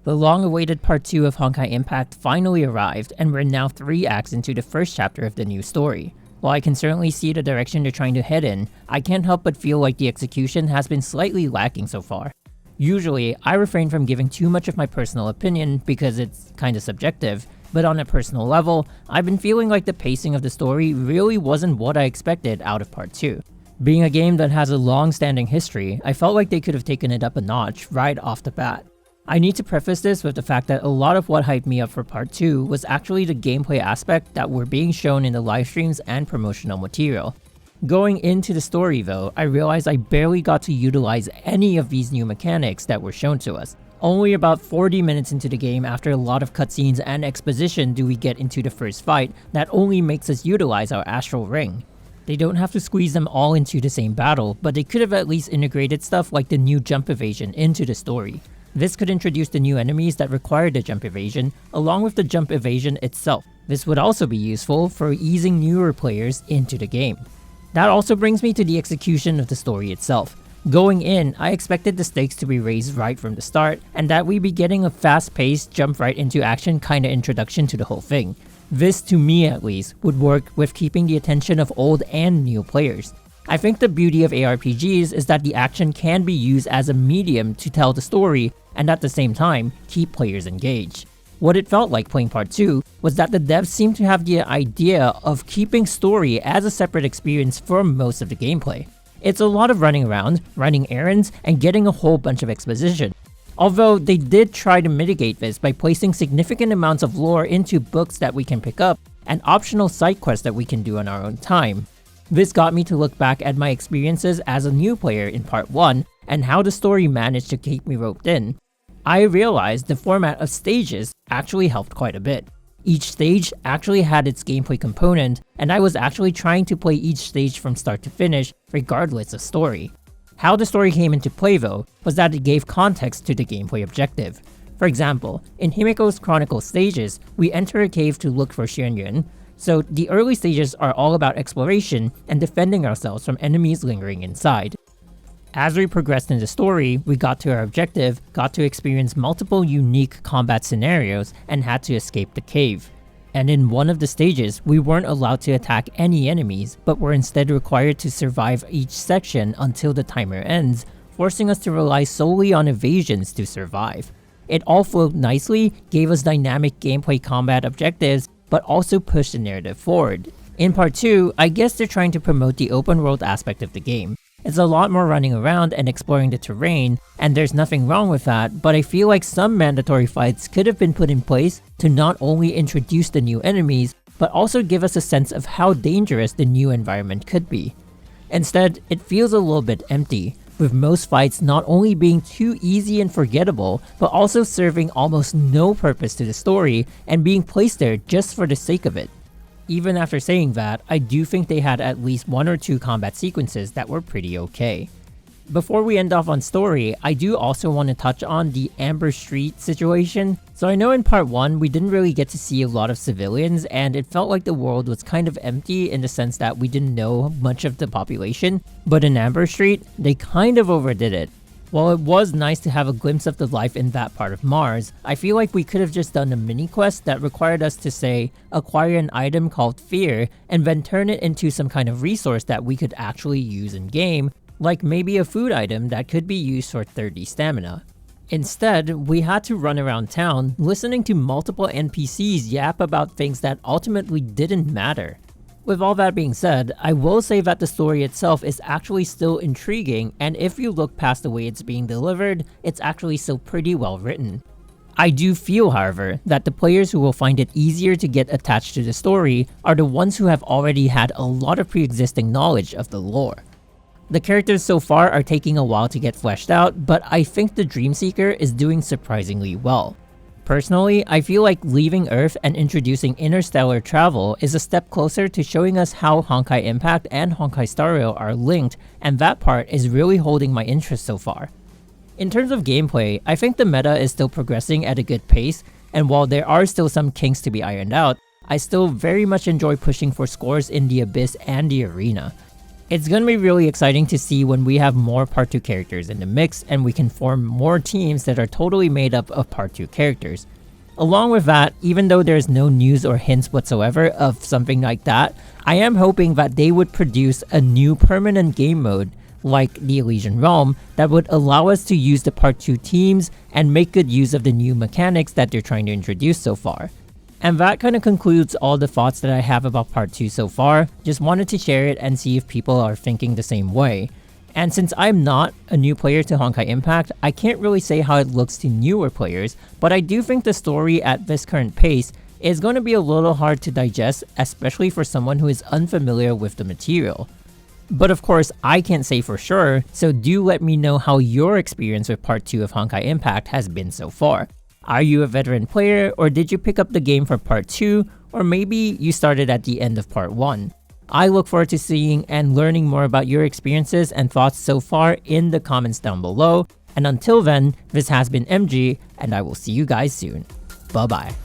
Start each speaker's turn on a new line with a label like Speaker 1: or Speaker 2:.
Speaker 1: The long-awaited Part 2 of Honkai Impact finally arrived, and we're now 3 acts into the first chapter of the new story. While I can certainly see the direction they're trying to head in, I can't help but feel like the execution has been slightly lacking so far. Usually, I refrain from giving too much of my personal opinion because it's kinda subjective, but on a personal level, I've been feeling like the pacing of the story really wasn't what I expected out of Part 2. Being a game that has a long-standing history, I felt like they could have taken it up a notch right off the bat. I need to preface this with the fact that a lot of what hyped me up for Part 2 was actually the gameplay aspect that were being shown in the livestreams and promotional material. Going into the story though, I realized I barely got to utilize any of these new mechanics that were shown to us. Only about 40 minutes into the game after a lot of cutscenes and exposition do we get into the first fight that only makes us utilize our astral ring. They don't have to squeeze them all into the same battle, but they could have at least integrated stuff like the new jump evasion into the story. This could introduce the new enemies that require the jump evasion, along with the jump evasion itself. This would also be useful for easing newer players into the game. That also brings me to the execution of the story itself. Going in, I expected the stakes to be raised right from the start, and that we'd be getting a fast-paced, jump right into action kinda introduction to the whole thing. This, to me at least, would work with keeping the attention of old and new players. I think the beauty of ARPGs is that the action can be used as a medium to tell the story and at the same time, keep players engaged. What it felt like playing Part 2 was that the devs seemed to have the idea of keeping story as a separate experience for most of the gameplay. It's a lot of running around, running errands, and getting a whole bunch of exposition. Although they did try to mitigate this by placing significant amounts of lore into books that we can pick up and optional side quests that we can do on our own time. This got me to look back at my experiences as a new player in Part 1 and how the story managed to keep me roped in. I realized the format of stages actually helped quite a bit. Each stage actually had its gameplay component, and I was actually trying to play each stage from start to finish regardless of story. How the story came into play though was that it gave context to the gameplay objective. For example, in Himiko's Chronicle stages, we enter a cave to look for Xianyun, so the early stages are all about exploration and defending ourselves from enemies lingering inside. As we progressed in the story, we got to our objective, got to experience multiple unique combat scenarios, and had to escape the cave. And in one of the stages, we weren't allowed to attack any enemies, but were instead required to survive each section until the timer ends, forcing us to rely solely on evasions to survive. It all flowed nicely, gave us dynamic gameplay combat objectives, but also pushed the narrative forward. In Part 2, I guess they're trying to promote the open world aspect of the game. It's a lot more running around and exploring the terrain, and there's nothing wrong with that, but I feel like some mandatory fights could have been put in place to not only introduce the new enemies, but also give us a sense of how dangerous the new environment could be. Instead, it feels a little bit empty, with most fights not only being too easy and forgettable, but also serving almost no purpose to the story and being placed there just for the sake of it. Even after saying that, I do think they had at least 1 or 2 combat sequences that were pretty okay. Before we end off on story, I do also want to touch on the Amber Street situation. So I know in Part 1 we didn't really get to see a lot of civilians, and it felt like the world was kind of empty in the sense that we didn't know much of the population, but in Amber Street, they kind of overdid it. While it was nice to have a glimpse of the life in that part of Mars, I feel like we could have just done a mini quest that required us to say, acquire an item called Fear, and then turn it into some kind of resource that we could actually use in game, like maybe a food item that could be used for 30 stamina. Instead, we had to run around town, listening to multiple NPCs yap about things that ultimately didn't matter. With all that being said, I will say that the story itself is actually still intriguing, and if you look past the way it's being delivered, it's actually still pretty well written. I do feel, however, that the players who will find it easier to get attached to the story are the ones who have already had a lot of pre-existing knowledge of the lore. The characters so far are taking a while to get fleshed out, but I think the Dreamseeker is doing surprisingly well. Personally, I feel like leaving Earth and introducing interstellar travel is a step closer to showing us how Honkai Impact and Honkai Star Rail are linked, and that part is really holding my interest so far. In terms of gameplay, I think the meta is still progressing at a good pace, and while there are still some kinks to be ironed out, I still very much enjoy pushing for scores in the Abyss and the Arena. It's gonna be really exciting to see when we have more Part 2 characters in the mix and we can form more teams that are totally made up of Part 2 characters. Along with that, even though there's no news or hints whatsoever of something like that, I am hoping that they would produce a new permanent game mode like the Elysian Realm that would allow us to use the Part 2 teams and make good use of the new mechanics that they're trying to introduce so far. And that kind of concludes all the thoughts that I have about Part 2 so far. Just wanted to share it and see if people are thinking the same way. And since I'm not a new player to Honkai Impact, I can't really say how it looks to newer players, but I do think the story at this current pace is going to be a little hard to digest, especially for someone who is unfamiliar with the material. But of course, I can't say for sure, so do let me know how your experience with Part 2 of Honkai Impact has been so far. Are you a veteran player, or did you pick up the game for Part 2, or maybe you started at the end of Part 1? I look forward to seeing and learning more about your experiences and thoughts so far in the comments down below. And until then, this has been MG, and I will see you guys soon. Bye bye.